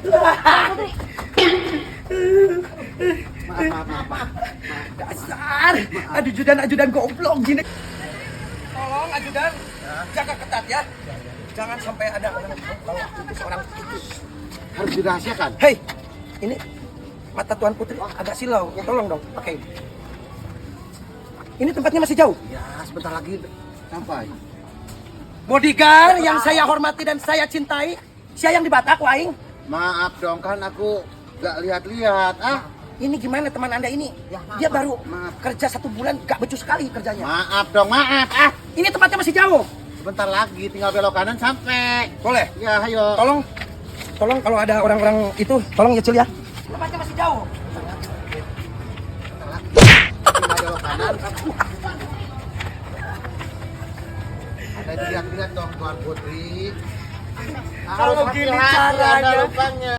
Maaf. Dasar, ajudan goblok gini. Tolong ajudan, jaga ketat ya. Jangan sampai ada orang tahu kalau itu seorang itu. Harus dirahasiakan. Hei, ini mata Tuan Putri agak silau. Tolong dong, pakai. Ini tempatnya masih jauh. Ya, sebentar lagi sampai. Bodyguard yang saya hormati dan saya cintai, siapa yang di Batak, Waing? Maaf dong, kan aku gak lihat-lihat. Ini gimana teman Anda ini? Dia baru kerja 1 bulan, gak becus sekali kerjanya. Maaf dong, maaf. Ini tempatnya masih jauh. Sebentar lagi, tinggal belok kanan sampai. Boleh? Ya, ayo. Tolong kalau ada orang-orang itu, tolong ya Cil ya. Tempatnya masih jauh. Tinggal belok kanan. Ada lihat-lihat dong Tuan Putri. Kalau gini hati-hati, caranya. ada lubangnya.